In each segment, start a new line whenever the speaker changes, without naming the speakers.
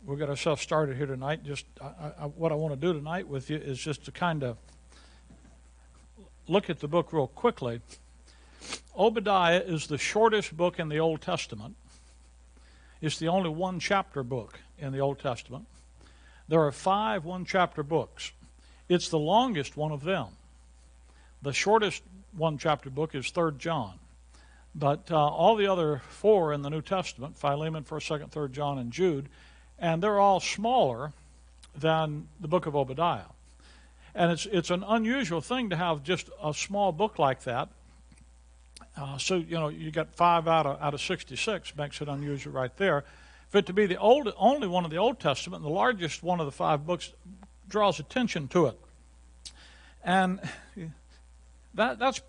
we'll get ourselves started here tonight. Just what I want to do tonight with you is just to kind of look at the book real quickly. Obadiah is the shortest book in the Old Testament. It's the only one-chapter book in the Old Testament. There are 5 one-chapter books. It's the longest one of them. The shortest one-chapter book is 3 John. But all the other 4 in the New Testament, Philemon, 1st, 2nd, 3rd John, and Jude, and they're all smaller than the book of Obadiah. And it's an unusual thing to have just a small book like that. So, you got 5 out of 66, makes it unusual right there. For it to be the only one of the Old Testament, and the largest one of the 5 books, draws attention to it. And that's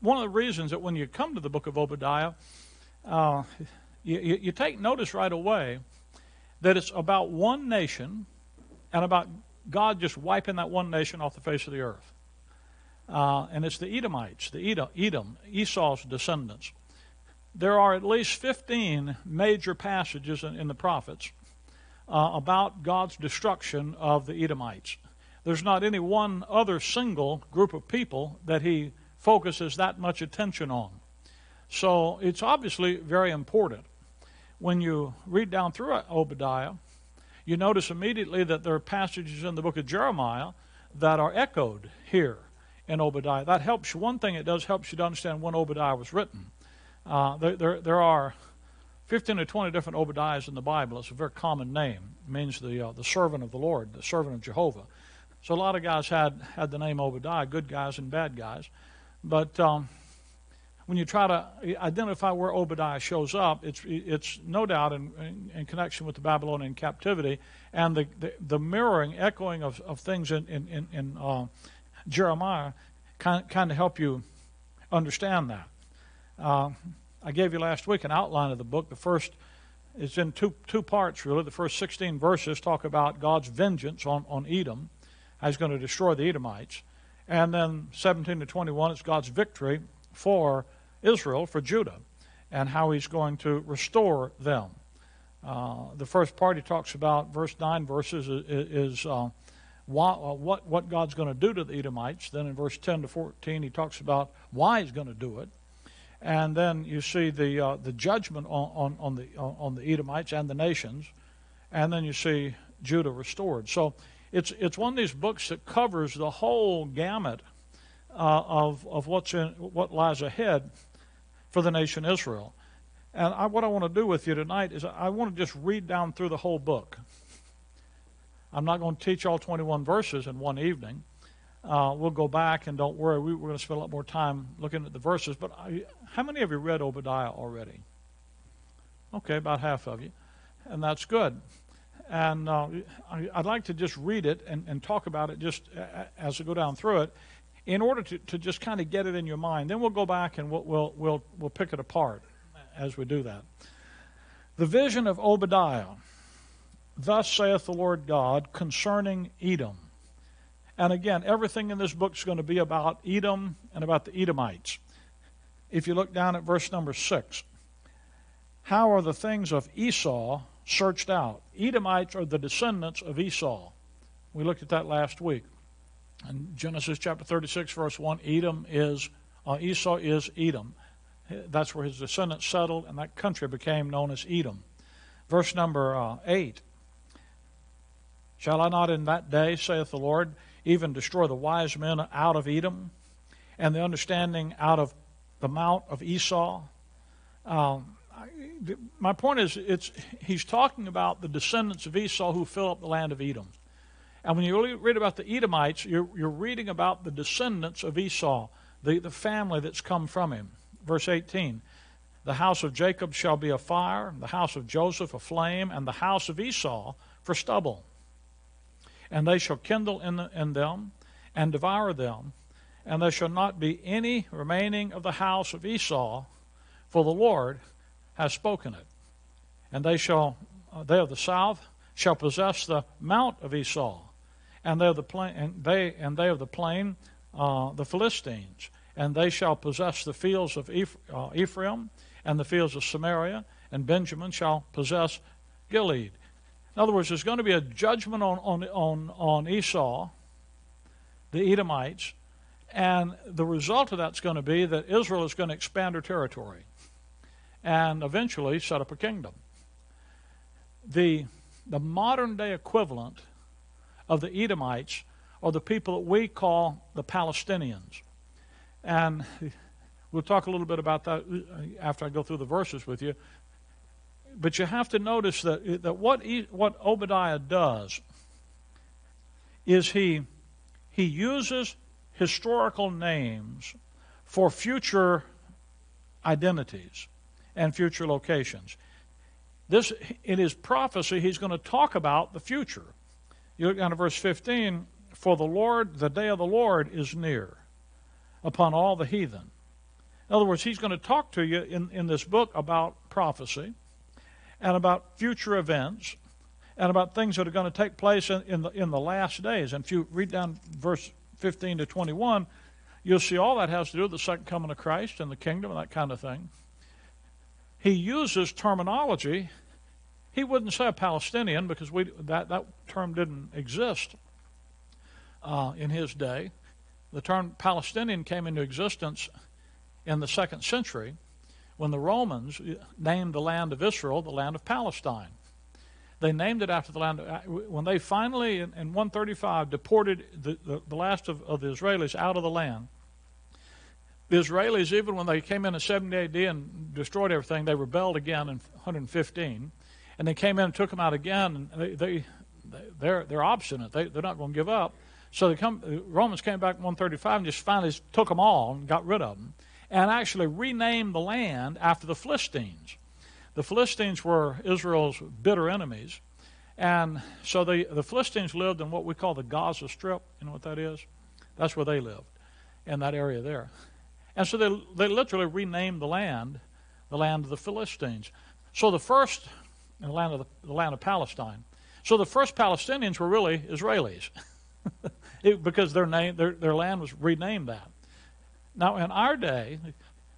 one of the reasons that when you come to the book of Obadiah, you take notice right away that it's about one nation and about God just wiping that one nation off the face of the earth. And it's the Edomites, Edom, Esau's descendants. There are at least 15 major passages in the prophets about God's destruction of the Edomites. There's not any one other single group of people that he focuses that much attention on. So it's obviously very important. When you read down through Obadiah, you notice immediately that there are passages in the book of Jeremiah that are echoed here in Obadiah. That helps you. One thing it does helps you to understand when Obadiah was written. There are 15 or 20 different Obadiahs in the Bible. It's a very common name. It means the servant of the Lord, the servant of Jehovah. So a lot of guys had the name Obadiah, good guys and bad guys. But when you try to identify where Obadiah shows up, it's no doubt in connection with the Babylonian captivity and the mirroring, echoing of things in Jeremiah kind of help you understand that. I gave you last week an outline of the book. The first is in two parts, really. The first 16 verses talk about God's vengeance on Edom, how he's going to destroy the Edomites. And then 17 to 21 is God's victory for Israel, for Judah, and how he's going to restore them. The first part he talks about, verse 9 verses, is what God's going to do to the Edomites. Then in verse 10 to 14 he talks about why he's going to do it. And then you see the judgment on the Edomites and the nations. And then you see Judah restored. So it's one of these books that covers the whole gamut of what lies ahead for the nation Israel. And what I want to do with you tonight is I want to just read down through the whole book. I'm not going to teach all 21 verses in one evening. We'll go back, and don't worry, we're going to spend a lot more time looking at the verses. But how many of you read Obadiah already? Okay, about half of you. And that's good. And I'd like to just read it and talk about it just as we go down through it in order to just kind of get it in your mind. Then we'll go back and we'll pick it apart as we do that. The vision of Obadiah. Thus saith the Lord God concerning Edom. And again, everything in this book is going to be about Edom and about the Edomites. If you look down at verse number 6. How are the things of Esau searched out? Edomites are the descendants of Esau. We looked at that last week. In Genesis chapter 36, verse 1, Esau is Edom. That's where his descendants settled, and that country became known as Edom. Verse number 8. Shall I not in that day, saith the Lord, even destroy the wise men out of Edom, and the understanding out of the mount of Esau? My point is, he's talking about the descendants of Esau who fill up the land of Edom. And when you read about the Edomites, you're reading about the descendants of Esau, the family that's come from him. Verse 18, the house of Jacob shall be a fire, the house of Joseph a flame, and the house of Esau for stubble. And they shall kindle in them and devour them, and there shall not be any remaining of the house of Esau, for the Lord has spoken it. And they of the south shall possess the mount of Esau, and they of the plain, the Philistines, and they shall possess the fields of Ephraim and the fields of Samaria, and Benjamin shall possess Gilead. In other words, there's going to be a judgment on Esau, the Edomites, and the result of that's going to be that Israel is going to expand her territory and eventually set up a kingdom. The modern-day equivalent of the Edomites are the people that we call the Palestinians. And we'll talk a little bit about that after I go through the verses with you. But you have to notice that what Obadiah does is he uses historical names for future identities and future locations. This, in his prophecy, he's going to talk about the future. You look down to verse 15, for the day of the Lord is near upon all the heathen. In other words, he's going to talk to you in this book about prophecy and about future events and about things that are going to take place in the last days. And if you read down verse 15 to 21, you'll see all that has to do with the second coming of Christ and the kingdom and that kind of thing. He uses terminology. He wouldn't say a Palestinian because that term didn't exist in his day. The term Palestinian came into existence in the 2nd century when the Romans named the land of Israel the land of Palestine. They named it after the land. When they finally, in 135, deported the last of the Israelis out of the land, the Israelis, even when they came in 70 AD and destroyed everything, they rebelled again in 115. And they came in and took them out again. And they're obstinate. They're not going to give up. So the Romans came back in 135 and just finally took them all and got rid of them. And actually renamed the land after the Philistines. The Philistines were Israel's bitter enemies. And so the Philistines lived in what we call the Gaza Strip. You know what that is? That's where they lived, in that area there. And so they literally renamed the land of the Philistines. So the first, the land of Palestine. So the first Palestinians were really Israelis, because their land was renamed that. Now in our day,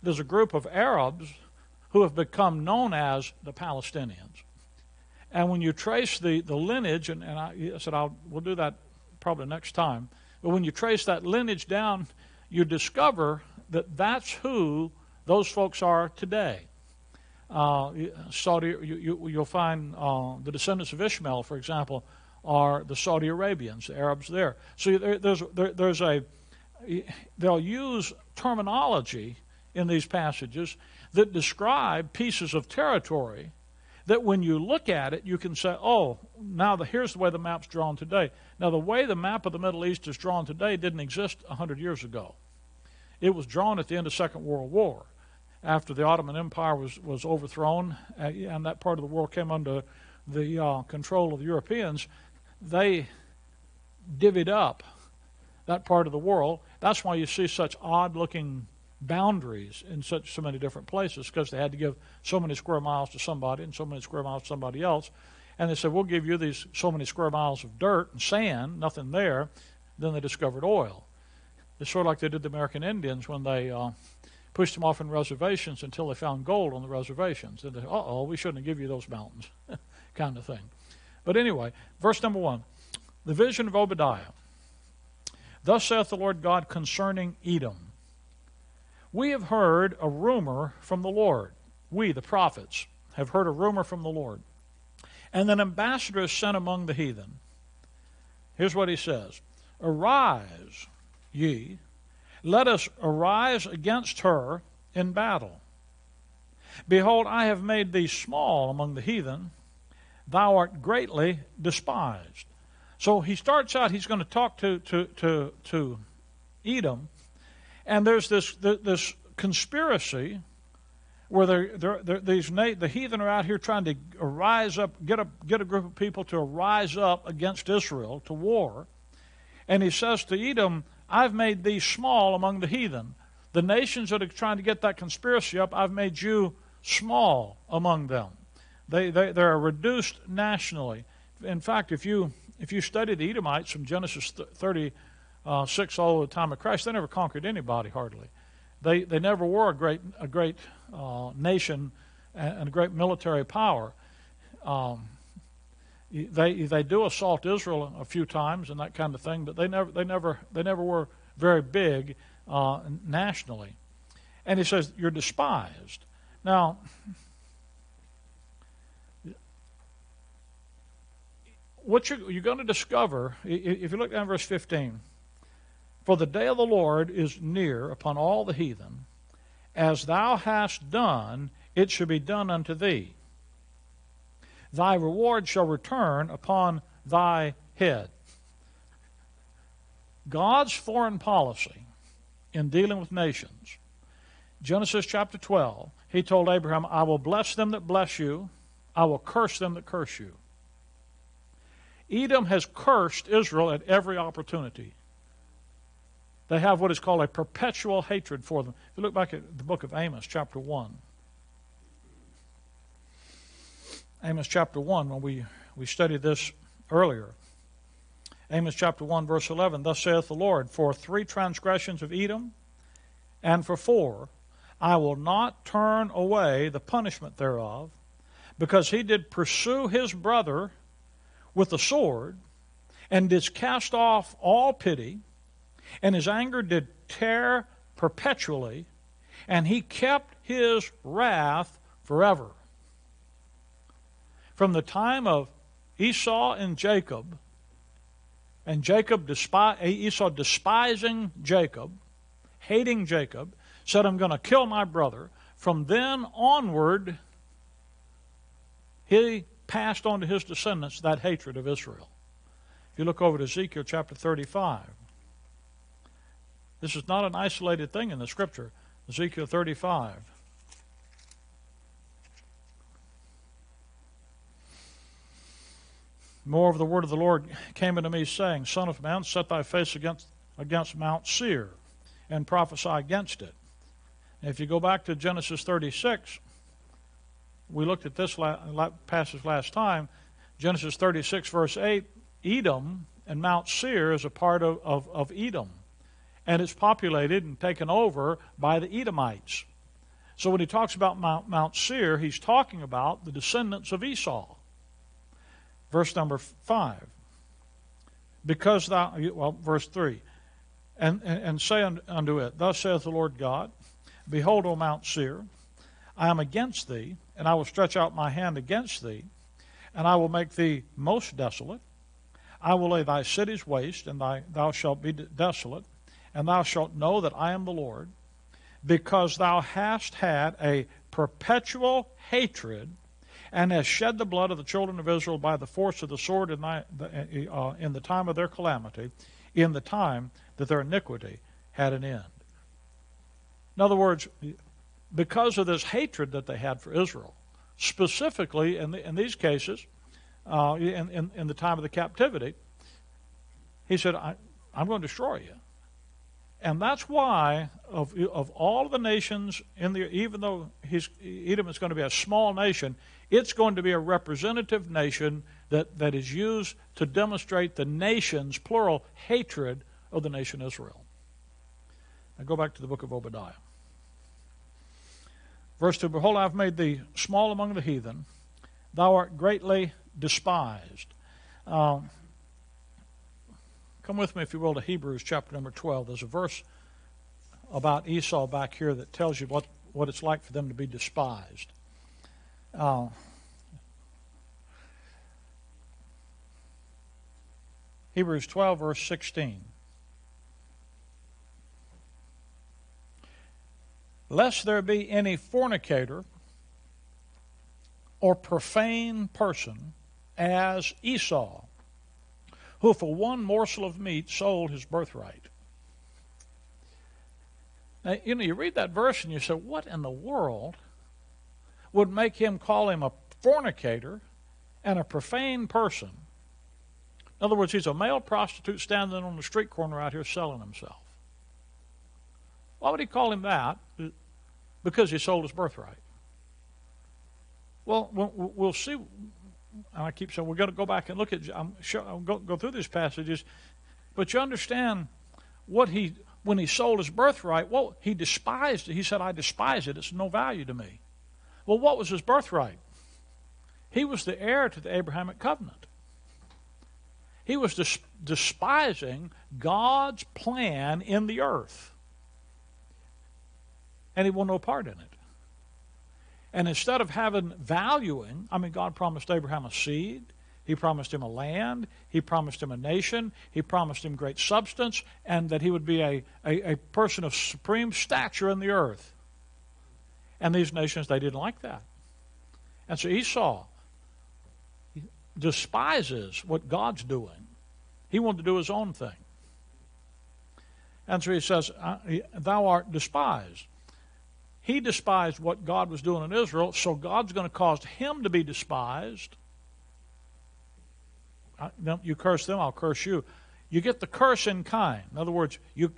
there's a group of Arabs who have become known as the Palestinians. And when you trace the lineage, and I said we'll do that probably next time, but when you trace that lineage down, you discover that that's who those folks are today. You'll find the descendants of Ishmael, for example, are the Saudi Arabians, the Arabs there. So they'll use terminology in these passages that describe pieces of territory that when you look at it, you can say, oh, now here's the way the map's drawn today. Now, the way the map of the Middle East is drawn today didn't exist 100 years ago. It was drawn at the end of the Second World War, after the Ottoman Empire was overthrown, and that part of the world came under the control of the Europeans. They divvied up that part of the world. That's why you see such odd-looking boundaries in so many different places, because they had to give so many square miles to somebody and so many square miles to somebody else. And they said, we'll give you these so many square miles of dirt and sand, nothing there. Then they discovered oil. It's sort of like they did the American Indians when they pushed them off in reservations until they found gold on the reservations. And they said, we shouldn't have given you those mountains, kind of thing. But anyway, verse number 1, the vision of Obadiah. Thus saith the Lord God concerning Edom. We have heard a rumor from the Lord. We, the prophets, have heard a rumor from the Lord. And an ambassador is sent among the heathen. Here's what he says. Arise, ye, let us arise against her in battle. Behold, I have made thee small among the heathen. Thou art greatly despised. So he starts out, he's going to talk to Edom. And there's this conspiracy where the heathen are out here trying to rise up, get a group of people to rise up against Israel to war. And he says to Edom, I've made thee small among the heathen. The nations that are trying to get that conspiracy up, I've made you small among them. They're reduced nationally. In fact, if you study the Edomites from Genesis 36 all the time of Christ, they never conquered anybody hardly. They never were a great nation and a great military power. They do assault Israel a few times and that kind of thing, but they never were very big nationally. And he says, you're despised. Now, what you're going to discover, if you look down verse 15, for the day of the Lord is near upon all the heathen. As thou hast done, it shall be done unto thee. Thy reward shall return upon thy head. God's foreign policy in dealing with nations. Genesis chapter 12, he told Abraham, I will bless them that bless you. I will curse them that curse you. Edom has cursed Israel at every opportunity. They have what is called a perpetual hatred for them. If you look back at the book of Amos, chapter 1. Amos chapter 1, when we studied this earlier. Amos chapter 1, verse 11, thus saith the Lord, for 3 transgressions of Edom, and for 4, I will not turn away the punishment thereof, because he did pursue his brother with the sword, and did cast off all pity, and his anger did tear perpetually, and he kept his wrath forever. From the time of Esau and Jacob Esau despising Jacob, hating Jacob, said, I'm going to kill my brother. From then onward, he passed on to his descendants that hatred of Israel. If you look over to Ezekiel chapter 35, this is not an isolated thing in the Scripture. Ezekiel 35. Moreover, the word of the Lord came unto me, saying, Son of man, set thy face against Mount Seir, and prophesy against it. And if you go back to Genesis 36, we looked at this passage last time. Genesis 36, verse 8, Edom and Mount Seir is a part of Edom. And it's populated and taken over by the Edomites. So when he talks about Mount Seir, he's talking about the descendants of Esau. Verse number 5. Because verse 3. And say unto it, Thus saith the Lord God, Behold, O Mount Seir, I am against thee, and I will stretch out my hand against thee, and I will make thee most desolate. I will lay thy cities waste, and thou shalt be desolate, and thou shalt know that I am the Lord, because thou hast had a perpetual hatred, and hast shed the blood of the children of Israel by the force of the sword in the time of their calamity, in the time that their iniquity had an end. In other words, because of this hatred that they had for Israel, specifically in these cases, in the time of the captivity, he said, I'm going to destroy you. And that's why of all of the nations, even though Edom is going to be a small nation, it's going to be a representative nation that is used to demonstrate the nation's, plural, hatred of the nation Israel. Now go back to the book of Obadiah. Verse 2, Behold, I have made thee small among the heathen. Thou art greatly despised. Come with me, if you will, to Hebrews chapter number 12. There's a verse about Esau back here that tells you what it's like for them to be despised. Hebrews 12, verse 16. Lest there be any fornicator or profane person as Esau, who for one morsel of meat sold his birthright. Now, you read that verse and you say, what in the world would make him call him a fornicator and a profane person? In other words, he's a male prostitute standing on the street corner out here selling himself. Why would he call him that? Because he sold his birthright. Well, we'll see. And I keep saying we're going to go back and look at. I'll go through these passages, but you understand when he sold his birthright. Well, he despised it. He said, "I despise it. It's no value to me." Well, what was his birthright? He was the heir to the Abrahamic covenant. He was despising God's plan in the earth. And he wanted no part in it. And instead of valuing, God promised Abraham a seed. He promised him a land. He promised him a nation. He promised him great substance, and that he would be a person of supreme stature in the earth. And these nations, they didn't like that. And so Esau despises what God's doing. He wanted to do his own thing. And so he says, thou art despised. He despised what God was doing in Israel, so God's going to cause him to be despised. You curse them, I'll curse you. You get the curse in kind. In other words, you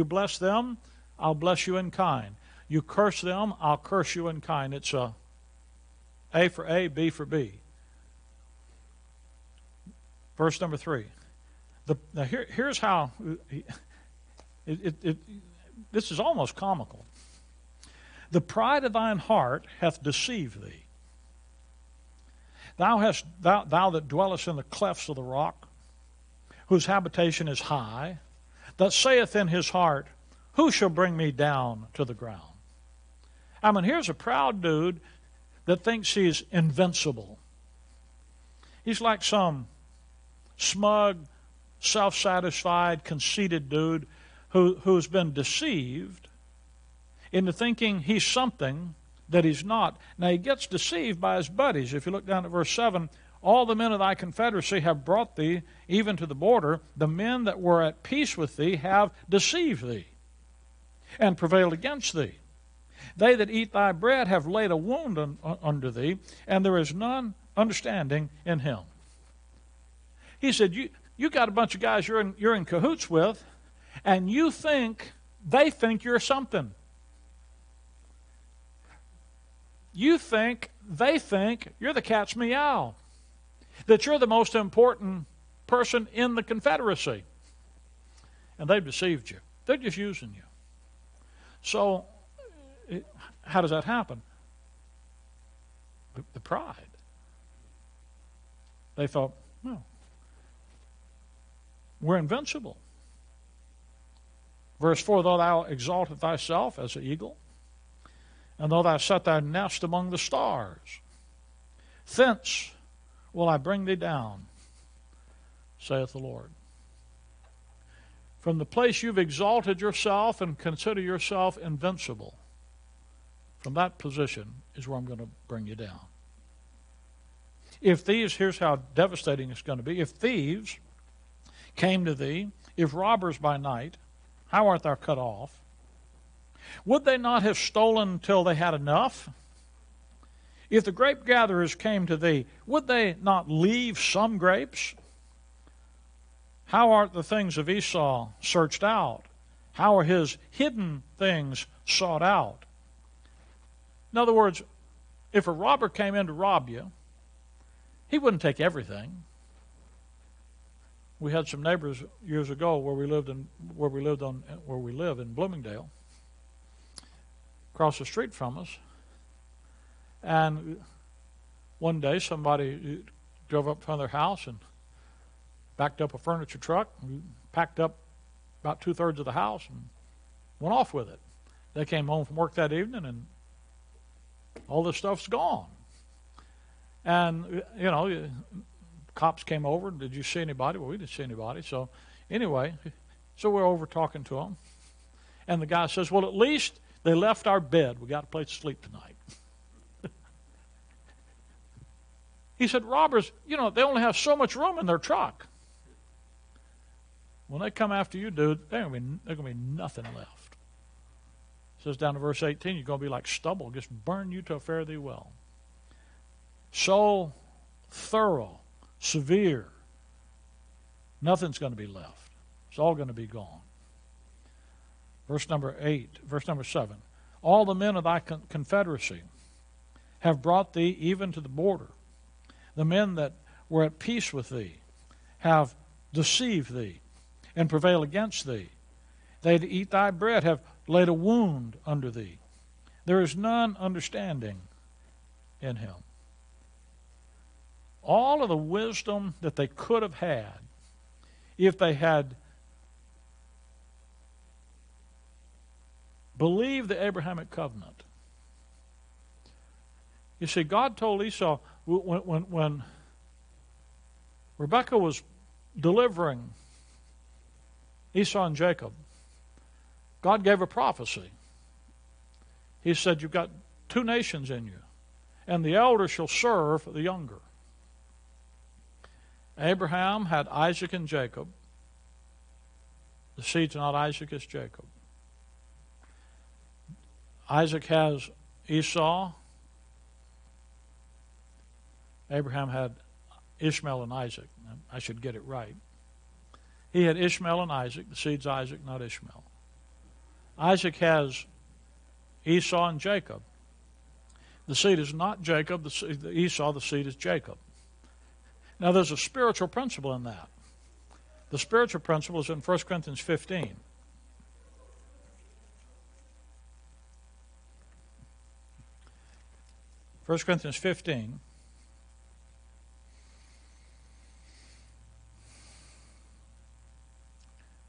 bless them, I'll bless you in kind. You curse them, I'll curse you in kind. It's A for A, B for B. Verse number 3. Here's how this is almost comical. The pride of thine heart hath deceived thee. Thou that dwellest in the clefts of the rock, whose habitation is high, that saith in his heart, who shall bring me down to the ground? Here's a proud dude that thinks he's invincible. He's like some smug, self-satisfied, conceited dude who's been deceived into thinking he's something that he's not. Now, he gets deceived by his buddies. If you look down at verse 7, all the men of thy confederacy have brought thee even to the border. The men that were at peace with thee have deceived thee and prevailed against thee. They that eat thy bread have laid a wound under thee, and there is none understanding in him. He said, you got a bunch of guys you're in cahoots with, and they think you're something. They think you're the cat's meow, that you're the most important person in the Confederacy. And they've deceived you. They're just using you. So, how does that happen? The pride. They thought, well, we're invincible. Verse 4, though thou exaltest thyself as an eagle, and though thou set thy nest among the stars, thence will I bring thee down, saith the Lord. From the place you've exalted yourself and consider yourself invincible, from that position is where I'm going to bring you down. If thieves, here's how devastating it's going to be. If thieves came to thee, if robbers by night, how art thou cut off? Would they not have stolen till they had enough? If the grape gatherers came to thee, would they not leave some grapes? How art the things of Esau searched out? How are his hidden things sought out? In other words, if a robber came in to rob you, he wouldn't take everything. We had some neighbors years ago where we live in Bloomingdale, across the street from us. And one day somebody drove up in front of their house and backed up a furniture truck, and packed up about 2/3 of the house and went off with it. They came home from work that evening and all this stuff's gone. And, cops came over. Did you see anybody? Well, we didn't see anybody. So anyway, we're over talking to them. And the guy says, well, at least they left our bed. We got a place to sleep tonight. He said, robbers, they only have so much room in their truck. When they come after you, dude, there's going to be nothing left. It says down to verse 18, you're going to be like stubble, just burn you to a fare thee well. So thorough, severe, nothing's going to be left. It's all going to be gone. Verse number 7. All the men of thy confederacy have brought thee even to the border. The men that were at peace with thee have deceived thee and prevail against thee. They that eat thy bread have laid a wound under thee. There is none understanding in him. all of the wisdom that they could have had if they had believed the Abrahamic covenant. You see, God told Esau when Rebekah was delivering Esau and Jacob, God gave a prophecy. He said, you've got two nations in you, and the elder shall serve the younger. Abraham had Isaac and Jacob. The seed's not Isaac, it's Jacob. Isaac has Esau. Abraham had Ishmael and Isaac. I should get it right. He had Ishmael and Isaac. The seed's Isaac, not Ishmael. Isaac has Esau and Jacob. The seed is not Jacob. Esau, the seed is Jacob. Now, there's a spiritual principle in that. The spiritual principle is in 1 Corinthians 15. First Corinthians 15.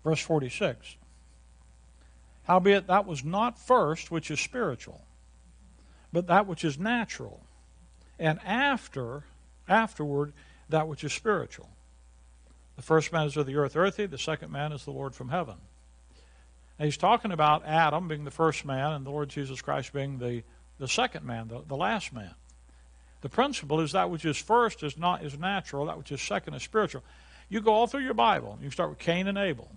Verse 46. Howbeit that was not first which is spiritual, but that which is natural, and afterward that which is spiritual. The first man is of the earth, earthy. The second man is the Lord from heaven. Now he's talking about Adam being the first man and the Lord Jesus Christ being the second man, the last man. The principle is that which is first is natural, that which is second is spiritual. You go all through your Bible. You start with Cain and Abel.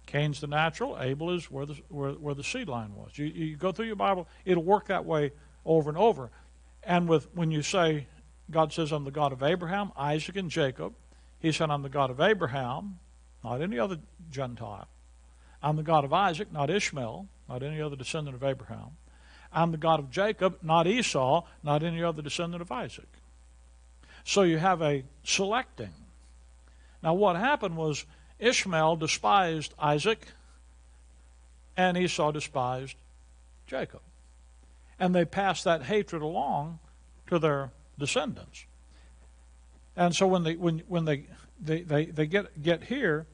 Cain's the natural. Abel is where the seed line was. You go through your Bible, it'll work that way over and over. And when you say, God says, I'm the God of Abraham, Isaac, and Jacob, he said, I'm the God of Abraham, not any other Gentile. I'm the God of Isaac, not Ishmael, not any other descendant of Abraham. I'm the God of Jacob, not Esau, not any other descendant of Isaac. So you have a selecting. Now what happened was Ishmael despised Isaac and Esau despised Jacob. And they passed that hatred along to their descendants. And so when they get here,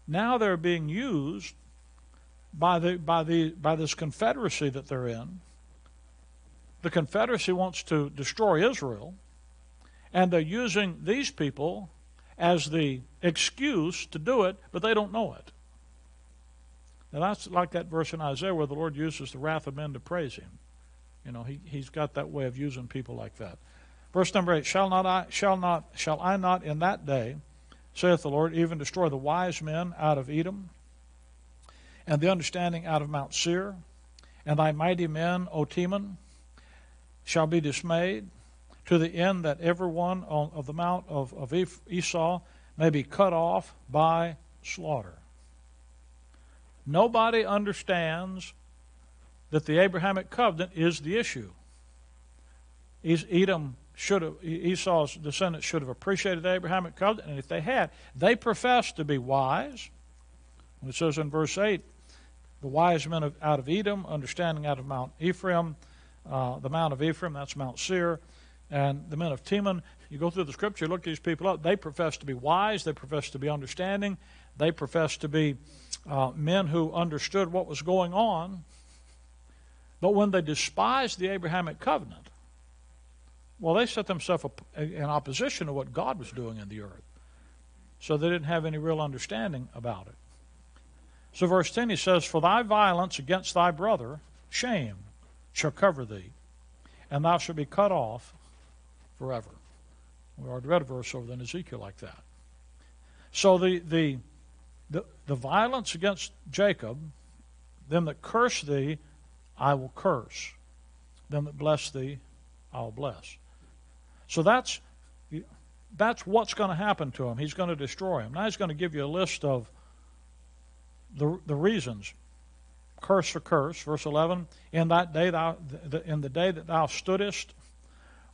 now they're being used by this confederacy that they're in. The confederacy wants to destroy Israel, and they're using these people as the excuse to do it, but they don't know it. Now that's like that verse in Isaiah where the Lord uses the wrath of men to praise him. You know, he's got that way of using people like that. Verse number 8, shall I not in that day, saith the Lord, even destroy the wise men out of Edom, and the understanding out of Mount Seir, and thy mighty men, O Teman, shall be dismayed, to the end that every one of the mount of Esau may be cut off by slaughter. Nobody understands that the Abrahamic covenant is the issue. Esau's descendants should have appreciated the Abrahamic covenant, and if they had, they professed to be wise. When it says in verse 8, the wise men out of Edom, understanding out of Mount Ephraim, the Mount of Ephraim, that's Mount Seir, and the men of Teman. You go through the scripture, look these people up. They profess to be wise. They profess to be understanding. They profess to be men who understood what was going on. But when they despised the Abrahamic covenant, well, they set themselves in opposition to what God was doing in the earth. So they didn't have any real understanding about it. So verse 10, he says, for thy violence against thy brother, shame shall cover thee, and thou shalt be cut off forever. We already read a verse over in Ezekiel like that. So the violence against Jacob, them that curse thee, I will curse. Them that bless thee, I will bless. So that's what's going to happen to him. He's going to destroy him. Now he's going to give you a list of the reasons. Curse for curse. Verse 11, in that day in the day that thou stoodest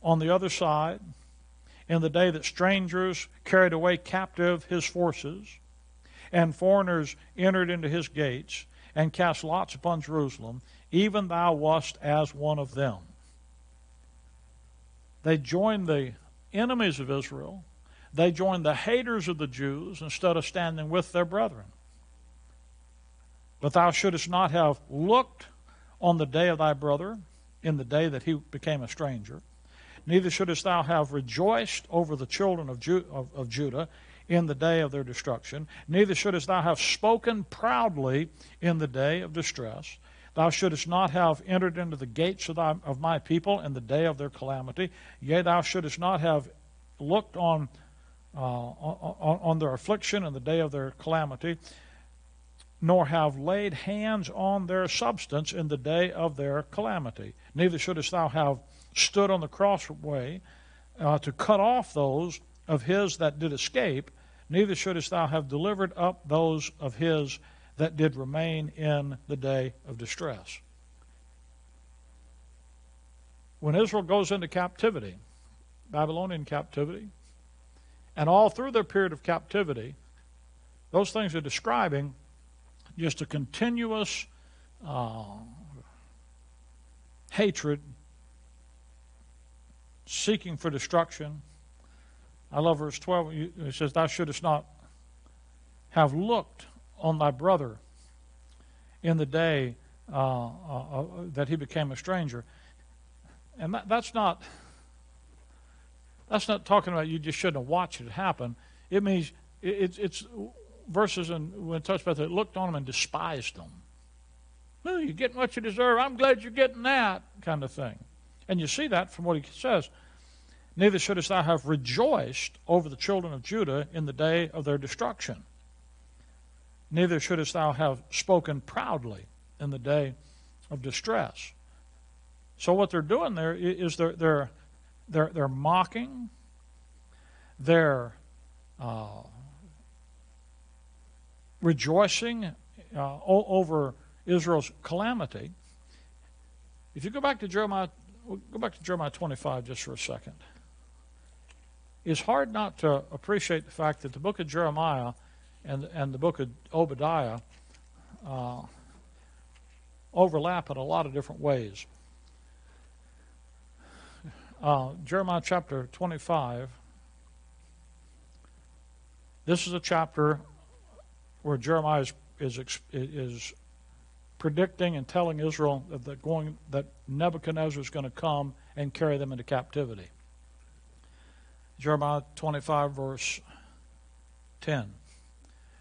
on the other side, in the day that strangers carried away captive his forces, and foreigners entered into his gates, and cast lots upon Jerusalem, even thou wast as one of them. They joined the enemies of Israel. They joined the haters of the Jews instead of standing with their brethren. But thou shouldest not have looked on the day of thy brother, in the day that he became a stranger. Neither shouldest thou have rejoiced over the children of Judah in the day of their destruction. Neither shouldest thou have spoken proudly in the day of distress. Thou shouldest not have entered into the gates of my people in the day of their calamity. Yea, thou shouldest not have looked on their affliction in the day of their calamity, nor have laid hands on their substance in the day of their calamity. Neither shouldest thou have stood on the crossway to cut off those of his that did escape. Neither shouldest thou have delivered up those of his that did remain in the day of distress. When Israel goes into captivity, Babylonian captivity, and all through their period of captivity, those things are describing just a continuous hatred, seeking for destruction. I love verse 12. It says, thou shouldest not have looked on thy brother in the day that he became a stranger. And that's not talking about you just shouldn't have watched it happen. It means it's verses when it talks about that, looked on them and despised them. No, you're getting what you deserve. I'm glad you're getting that kind of thing. And you see that from what he says. Neither shouldest thou have rejoiced over the children of Judah in the day of their destruction. Neither shouldest thou have spoken proudly in the day of distress. So what they're doing there is they're mocking, they're rejoicing over Israel's calamity. If you go back to Jeremiah 25 just for a second. It's hard not to appreciate the fact that the book of Jeremiah and the book of Obadiah overlap in a lot of different ways. Jeremiah chapter 25. This is a chapter where Jeremiah is predicting and telling Israel that Nebuchadnezzar is going to come and carry them into captivity. Jeremiah 25, verse 10.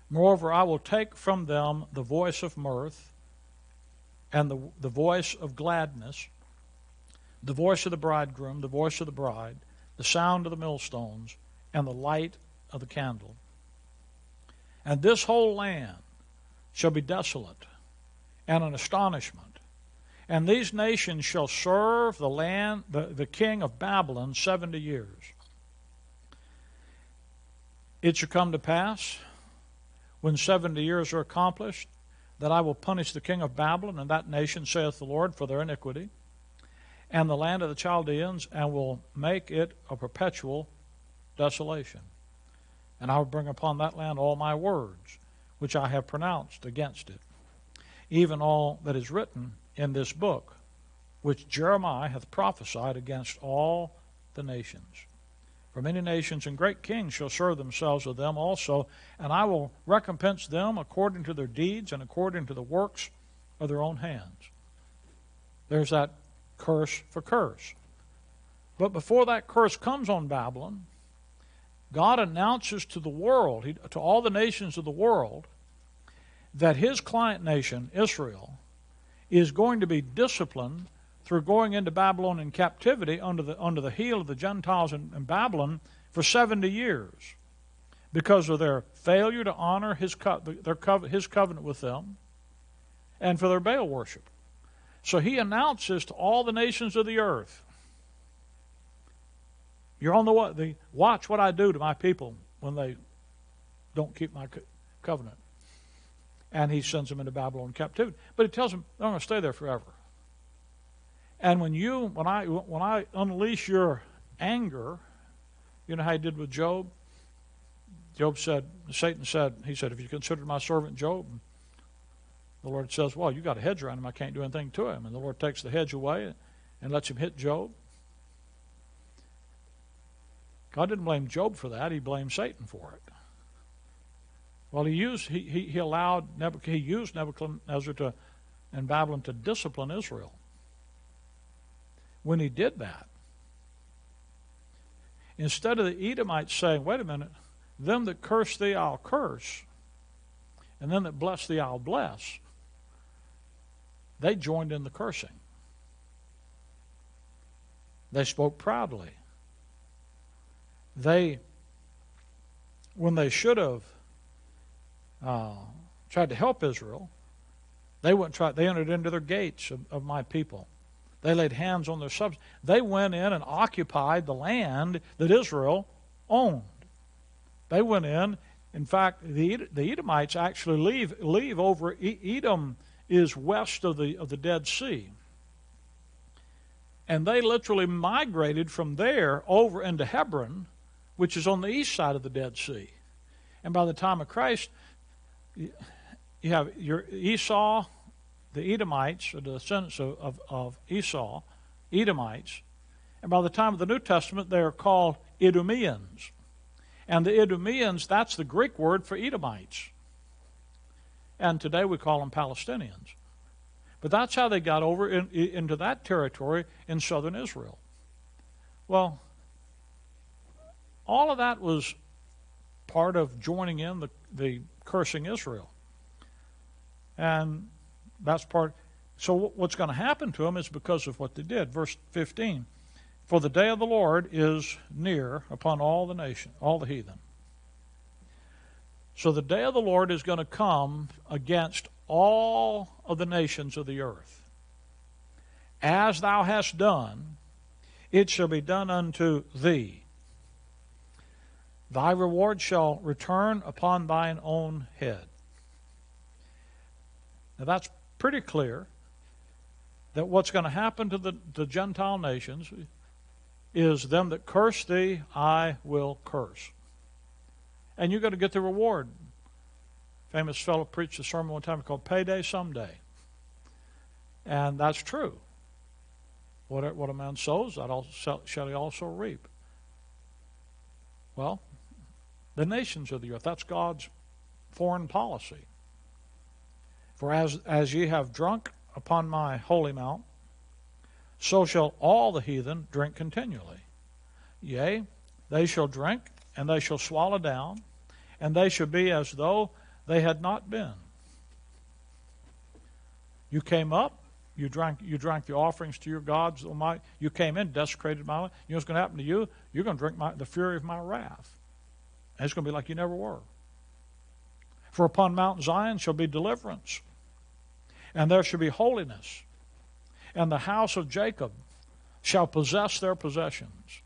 Moreover, I will take from them the voice of mirth and the voice of gladness, the voice of the bridegroom, the voice of the bride, the sound of the millstones, and the light of the candle. And this whole land shall be desolate and an astonishment. And these nations shall serve the king of Babylon 70 years. It shall come to pass, when 70 years are accomplished, that I will punish the king of Babylon and that nation, saith the Lord, for their iniquity, and the land of the Chaldeans, and will make it a perpetual desolation. And I will bring upon that land all my words, which I have pronounced against it, even all that is written in this book, which Jeremiah hath prophesied against all the nations. For many nations and great kings shall serve themselves with them also, and I will recompense them according to their deeds and according to the works of their own hands. There's that curse for curse. But before that curse comes on Babylon, God announces to the world, to all the nations of the world, that his client nation, Israel, is going to be disciplined through going into Babylonian captivity under the heel of the Gentiles in Babylon for 70 years because of their failure to honor his covenant with them and for their Baal worship. So he announces to all the nations of the earth, you're on the way. Watch what I do to my people when they don't keep my covenant. And he sends them into Babylon captivity. But he tells them they're going to stay there forever. And when I unleash your anger, you know how he did with Job? Satan said, have you considered my servant Job? And the Lord says, well, you got a hedge around him. I can't do anything to him. And the Lord takes the hedge away and lets him hit Job. God didn't blame Job for that. He blamed Satan for it. Well, he used Nebuchadnezzar and Babylon to discipline Israel. When he did that, instead of the Edomites saying, wait a minute, them that curse thee I'll curse, and them that bless thee I'll bless, they joined in the cursing. They spoke proudly. When they should have tried to help Israel, they entered into their gates of my people. They laid hands on their substance. They went in and occupied the land that Israel owned. They went in. In fact, the Edomites actually leave over. Edom is west of the Dead Sea. And they literally migrated from there over into Hebron, which is on the east side of the Dead Sea. And by the time of Christ, you have your Esau, the Edomites, or the descendants of Esau, Edomites. And by the time of the New Testament, they are called Idumeans. And the Idumeans, that's the Greek word for Edomites. And today we call them Palestinians. But that's how they got over into that territory in southern Israel. Well, all of that was part of joining in the cursing Israel. And that's part. So what's going to happen to them is because of what they did. Verse 15. For the day of the Lord is near upon all the nation, all the heathen. So the day of the Lord is going to come against all of the nations of the earth. As thou hast done, it shall be done unto thee. Thy reward shall return upon thine own head. Now that's pretty clear that what's going to happen to the Gentile nations is them that curse thee, I will curse. And you're going to get the reward. Famous fellow preached a sermon one time called Payday Someday. And that's true. What a man sows, that shall he also reap. Well, the nations of the earth, that's God's foreign policy. For as ye have drunk upon my holy mount, so shall all the heathen drink continually. Yea, they shall drink, and they shall swallow down, and they shall be as though they had not been. You came up, you drank the offerings to your gods. You came in, desecrated my life. You know what's going to happen to you? You're going to drink the fury of my wrath. And it's going to be like you never were. For upon Mount Zion shall be deliverance, and there shall be holiness, and the house of Jacob shall possess their possessions.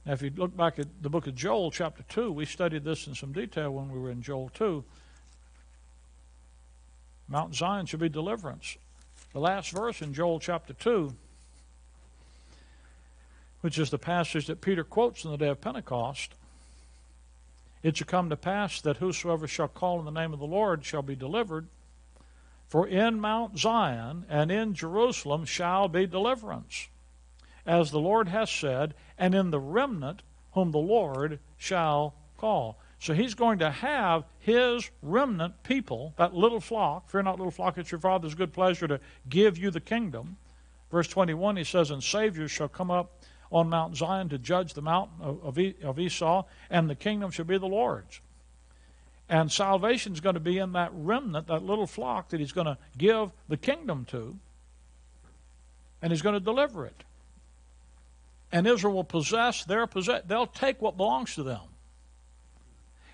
Now, if you look back at the book of Joel, chapter 2, we studied this in some detail when we were in Joel 2. Mount Zion shall be deliverance. The last verse in Joel chapter 2, which is the passage that Peter quotes in the day of Pentecost, it shall come to pass that whosoever shall call in the name of the Lord shall be delivered. For in Mount Zion and in Jerusalem shall be deliverance, as the Lord has said, and in the remnant whom the Lord shall call. So he's going to have his remnant people, that little flock. Fear not, little flock, it's your Father's good pleasure to give you the kingdom. Verse 21, he says, and Saviors shall come up on Mount Zion to judge the mountain of Esau, and the kingdom shall be the Lord's. And salvation is going to be in that remnant, that little flock that he's going to give the kingdom to, and he's going to deliver it. And Israel will possess they'll take what belongs to them.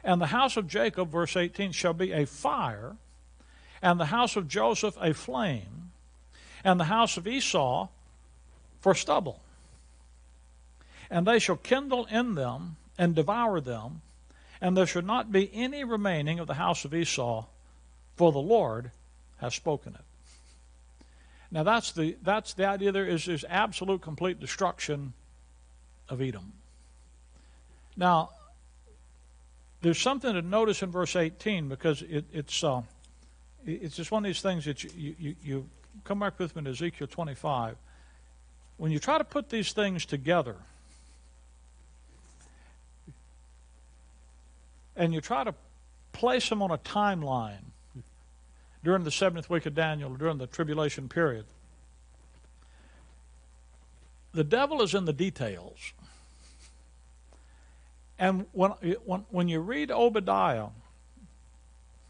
And the house of Jacob, verse 18, shall be a fire, and the house of Joseph a flame, and the house of Esau for stubble. And they shall kindle in them and devour them, and there shall not be any remaining of the house of Esau, for the Lord has spoken it. Now that's the idea. There's absolute complete destruction of Edom. Now, there's something to notice in verse 18, because it's just one of these things that you come back with me to Ezekiel 25. When you try to put these things together, and you try to place them on a timeline during the 70th week of Daniel, during the tribulation period, the devil is in the details. And when you read Obadiah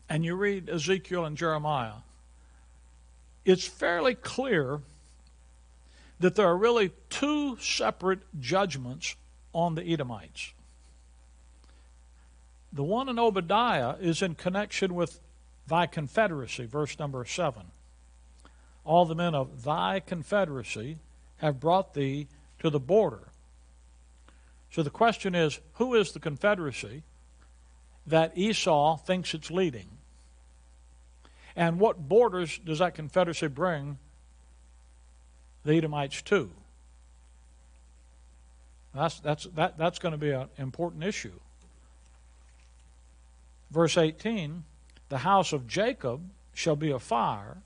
and you read Ezekiel and Jeremiah, it's fairly clear that there are really two separate judgments on the Edomites. The one in Obadiah is in connection with thy confederacy, verse number 7. All the men of thy confederacy have brought thee to the border. So the question is, who is the confederacy that Esau thinks it's leading? And what borders does that confederacy bring the Edomites to? That's going to be an important issue. Verse 18, the house of Jacob shall be a fire,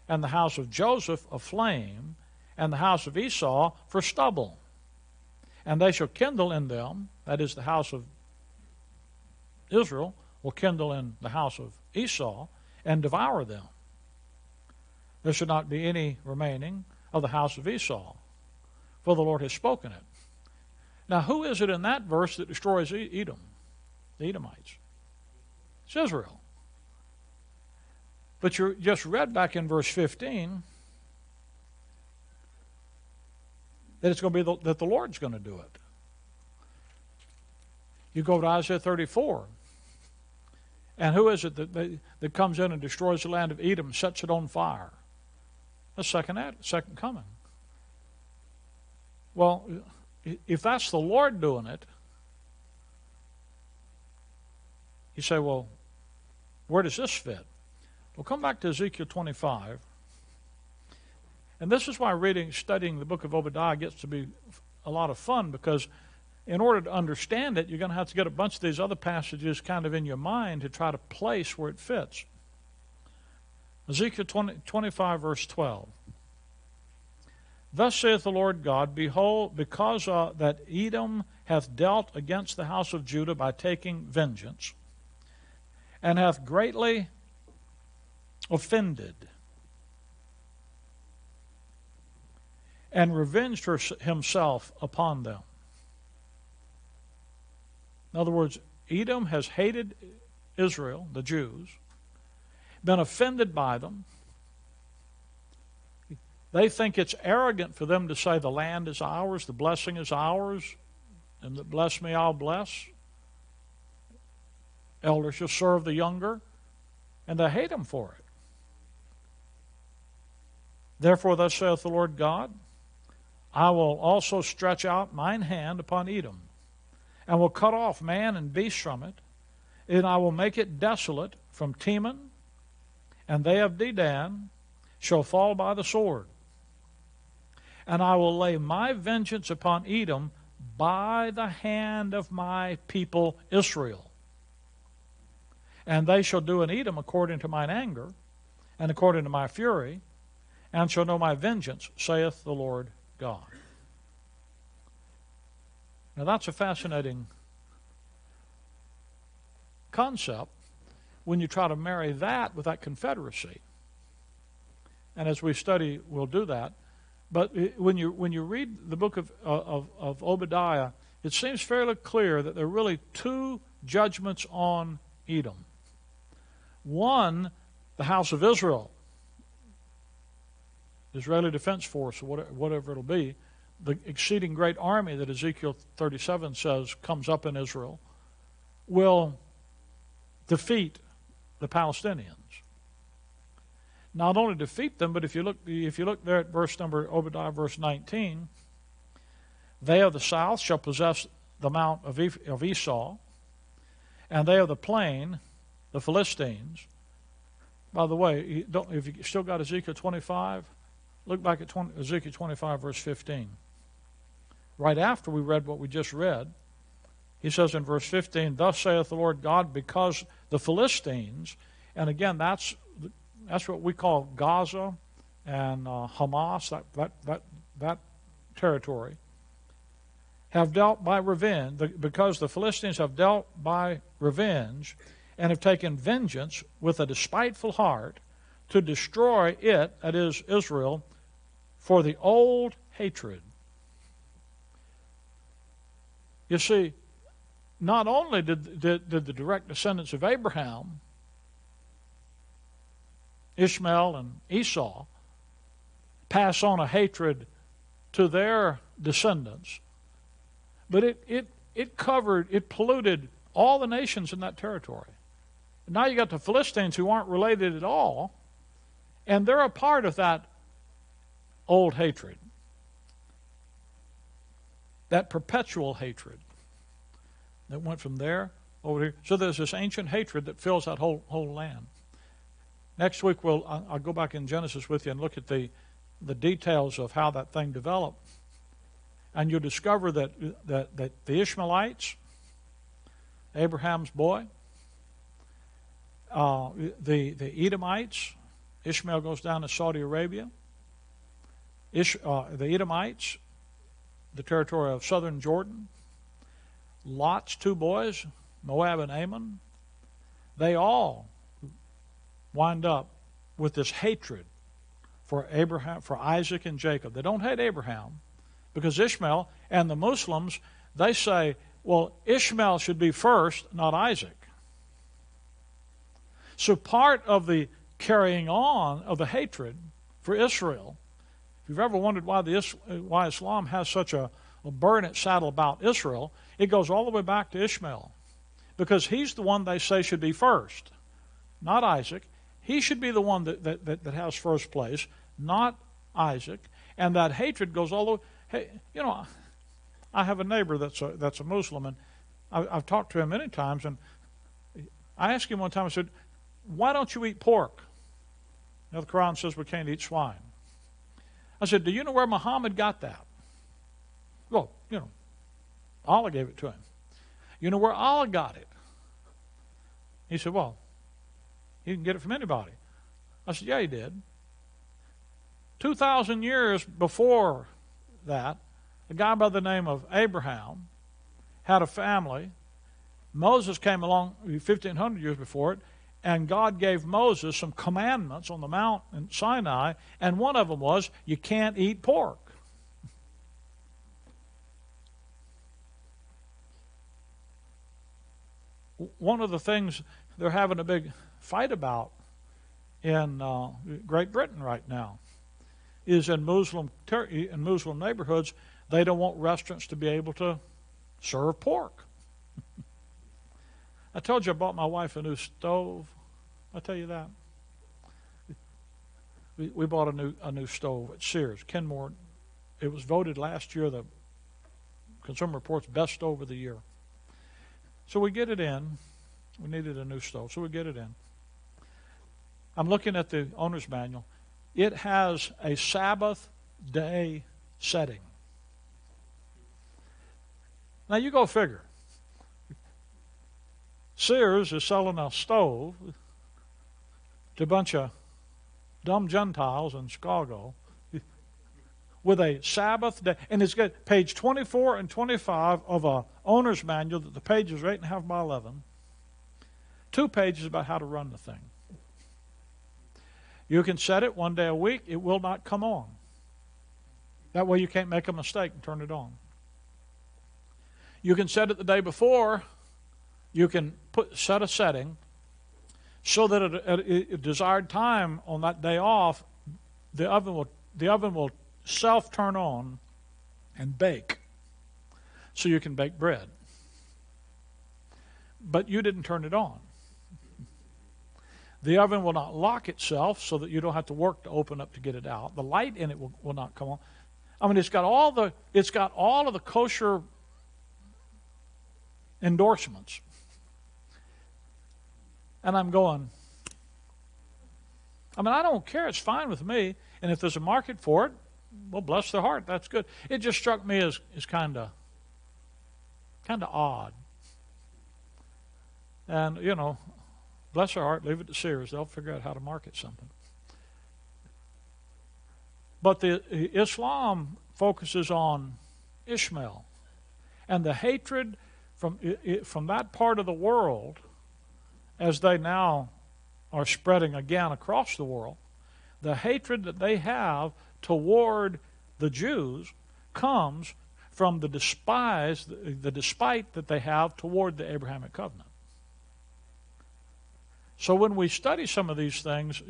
and the house of Joseph a flame, and the house of Esau for stubble. And they shall kindle in them, that is, the house of Israel will kindle in the house of Esau, and devour them. There should not be any remaining of the house of Esau, for the Lord has spoken it. Now, who is it in that verse that destroys Edom, the Edomites? It's Israel. But you just read back in verse 15 that it's going to be that the Lord's going to do it. You go to Isaiah 34, and who is it that comes in and destroys the land of Edom, sets it on fire? The second coming. Well, if that's the Lord doing it, you say, well, where does this fit? Well, come back to Ezekiel 25. And this is why studying the book of Obadiah gets to be a lot of fun, because in order to understand it, you're going to have to get a bunch of these other passages kind of in your mind to try to place where it fits. Ezekiel 25, verse 12. Thus saith the Lord God, behold, because that Edom hath dealt against the house of Judah by taking vengeance, and hath greatly offended, and revenged himself upon them. In other words, Edom has hated Israel, the Jews, been offended by them. They think it's arrogant for them to say the land is ours, the blessing is ours, and that bless me, I'll bless. Elder shall serve the younger, and they hate him for it. Therefore, thus saith the Lord God, I will also stretch out mine hand upon Edom, and will cut off man and beast from it, and I will make it desolate from Teman, and they of Dedan shall fall by the sword. And I will lay my vengeance upon Edom by the hand of my people Israel. And they shall do in Edom according to mine anger, and according to my fury, and shall know my vengeance, saith the Lord God. Now that's a fascinating concept when you try to marry that with that confederacy. And as we study, we'll do that. But when you read the book of Obadiah, it seems fairly clear that there are really two judgments on Edom. One, the house of Israel, Israeli Defense Force, or whatever it'll be, the exceeding great army that Ezekiel 37 says comes up in Israel, will defeat the Palestinians. Not only defeat them, but if you look there at Obadiah verse 19, they of the south shall possess the mount of Esau, and they of the plain, the Philistines. By the way, if you still got Ezekiel 25, look back at Ezekiel 25 verse 15. Right after we read what we just read, he says in verse 15, Thus saith the Lord God, because the Philistines, and again that's what we call Gaza and Hamas, that territory, have dealt by revenge, because the Philistines have dealt by revenge and have taken vengeance with a despiteful heart to destroy it, that is, Israel, for the old hatred. You see, not only did the direct descendants of Abraham, Ishmael and Esau, pass on a hatred to their descendants, but it polluted all the nations in that territory. Now you got the Philistines who aren't related at all, and they're a part of that old hatred, that perpetual hatred that went from there over here. So there's this ancient hatred that fills that whole land. Next week I'll go back in Genesis with you and look at the details of how that thing developed. And you'll discover that the Ishmaelites, Abraham's boy, the Edomites, Ishmael goes down to Saudi Arabia. The Edomites, the territory of southern Jordan, Lot's two boys, Moab and Ammon, they all wind up with this hatred for Abraham, for Isaac and Jacob. They don't hate Abraham, because Ishmael and the Muslims, they say, well, Ishmael should be first, not Isaac. So part of the carrying on of the hatred for Israel, if you've ever wondered why Islam has such a burden at saddle about Israel, it goes all the way back to Ishmael. Because he's the one they say should be first, not Isaac. He should be the one that has first place, not Isaac. And that hatred goes all the way. Hey, I have a neighbor that's a Muslim, and I've talked to him many times, and I asked him one time, I said, why don't you eat pork? The Quran says we can't eat swine. I said, do you know where Muhammad got that? Well, Allah gave it to him. You know where Allah got it? He said, well, he can get it from anybody. I said, yeah, he did. 2,000 years before that, a guy by the name of Abraham had a family. Moses came along 1,500 years before it, and God gave Moses some commandments on the Mount in Sinai, and one of them was, you can't eat pork. One of the things they're having a big fight about in Great Britain right now is in Muslim neighborhoods, they don't want restaurants to be able to serve pork. I told you I bought my wife a new stove. I tell you that. We bought a new stove at Sears. Kenmore. It was voted last year the Consumer Report's best stove of the year. So we get it in. We needed a new stove, so we get it in. I'm looking at the owner's manual. It has a Sabbath day setting. Now you go figure. Sears is selling a stove to a bunch of dumb Gentiles in Chicago with a Sabbath day. And it's got page 24 and 25 of a owner's manual that the page is 8.5 by 11. 2 pages about how to run the thing. You can set it one day a week. It will not come on. That way you can't make a mistake and turn it on. You can set it the day before. You can set a setting so that at a desired time on that day off, the oven will self-turn on and bake. So you can bake bread. But you didn't turn it on. The oven will not lock itself so that you don't have to work to open up to get it out. The light in it will not come on. I mean, it's got all of the kosher endorsements. And I'm going, I don't care. It's fine with me. And if there's a market for it, well, bless their heart. That's good. It just struck me as kind of odd. And, bless their heart, leave it to Sears. They'll figure out how to market something. But the Islam focuses on Ishmael. And the hatred from that part of the world, as they now are spreading again across the world, the hatred that they have toward the Jews comes from the despite that they have toward the Abrahamic covenant. So when we study some of these things,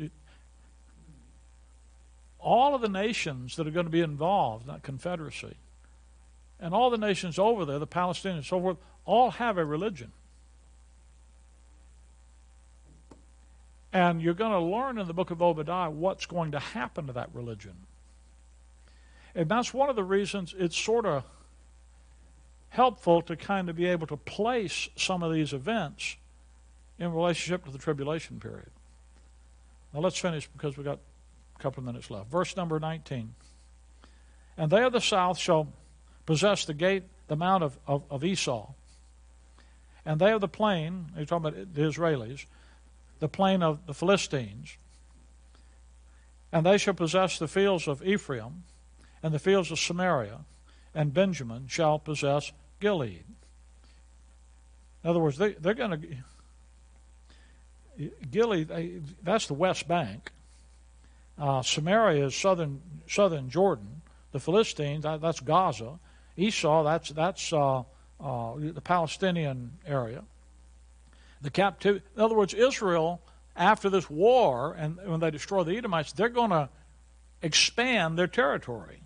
all of the nations that are going to be involved in that confederacy, and all the nations over there, the Palestinians and so forth, all have a religion. And you're going to learn in the book of Obadiah what's going to happen to that religion. And that's one of the reasons it's sort of helpful to kind of be able to place some of these events in relationship to the tribulation period. Now let's finish because we've got a couple of minutes left. Verse number 19. And they of the south shall possess the mount of Esau. And they of the plain, he's talking about the Israelis, the plain of the Philistines. And they shall possess the fields of Ephraim, and the fields of Samaria, and Benjamin shall possess Gilead. In other words, they're going to... Gilead, that's the West Bank. Samaria is southern Jordan. The Philistines, that's Gaza. Esau, that's the Palestinian area. The captivity. In other words, Israel, after this war, and when they destroy the Edomites, they're going to expand their territory.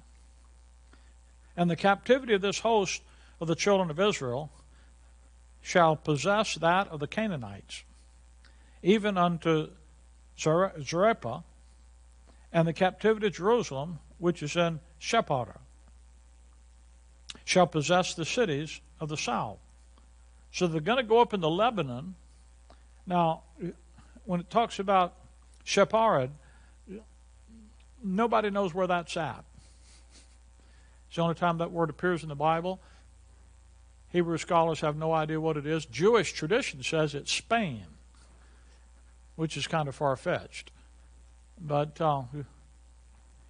And the captivity of this host of the children of Israel shall possess that of the Canaanites, even unto Zarephath, and the captivity of Jerusalem, which is in Shephar, shall possess the cities of the south. So they're going to go up into Lebanon. Now, when it talks about Shephar, nobody knows where that's at. It's the only time that word appears in the Bible. Hebrew scholars have no idea what it is. Jewish tradition says it's Spain, which is kind of far-fetched. But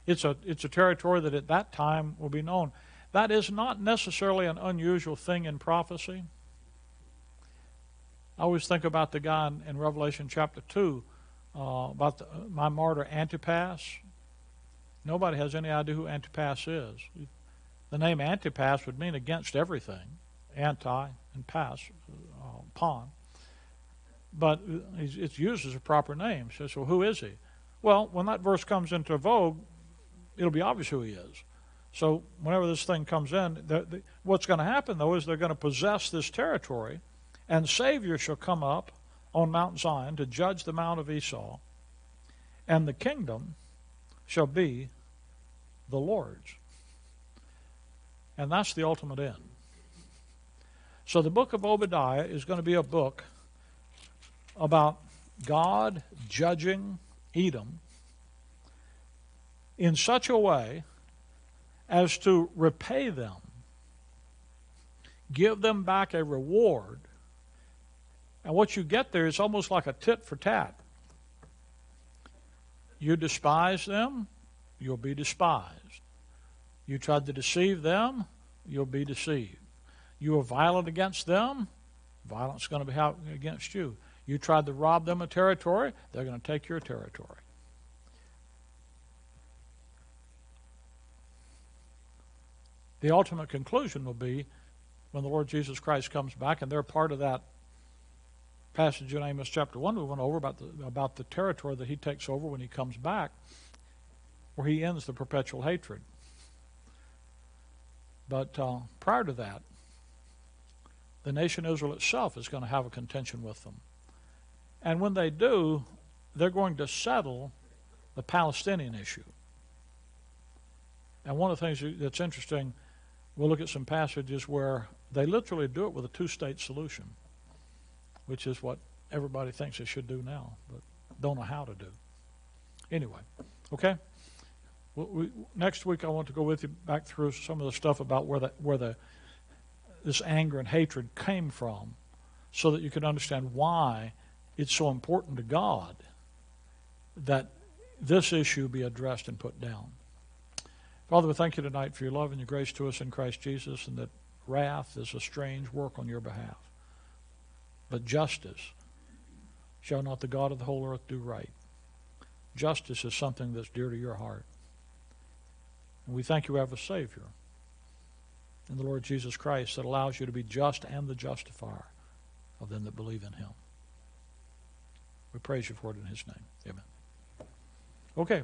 it's a territory that at that time will be known. That is not necessarily an unusual thing in prophecy. I always think about the guy in Revelation chapter 2 about my martyr Antipas. Nobody has any idea who Antipas is. The name Antipas would mean against everything. Anti and pass, upon. But it's used as a proper name. So who is he? Well, when that verse comes into vogue, it'll be obvious who he is. So whenever this thing comes in, what's going to happen, though, is they're going to possess this territory, and Savior shall come up on Mount Zion to judge the mount of Esau, and the kingdom shall be the Lord's. And that's the ultimate end. So the book of Obadiah is going to be a book about God judging Edom in such a way as to repay them, give them back a reward. And what you get there is almost like a tit for tat. You despise them, you'll be despised. You tried to deceive them, you'll be deceived. You were violent against them, violence is going to be against you. You tried to rob them of territory, they're going to take your territory. The ultimate conclusion will be when the Lord Jesus Christ comes back, and they're part of that passage in Amos chapter 1 we went over about the territory that he takes over when he comes back, where he ends the perpetual hatred. But prior to that, the nation Israel itself is going to have a contention with them. And when they do, they're going to settle the Palestinian issue. And one of the things that's interesting, we'll look at some passages where they literally do it with a two-state solution, which is what everybody thinks they should do now, but don't know how to do. Anyway, okay? Next week I want to go with you back through some of the stuff about where this anger and hatred came from, so that you can understand why it's so important to God that this issue be addressed and put down. Father, we thank you tonight for your love and your grace to us in Christ Jesus, and that Wrath is a strange work on your behalf. But justice, shall not the God of the whole earth do right? Justice is something that's dear to your heart. And we thank you we have a Savior in the Lord Jesus Christ that allows you to be just and the justifier of them that believe in him. We praise you for it in his name. Amen. Okay.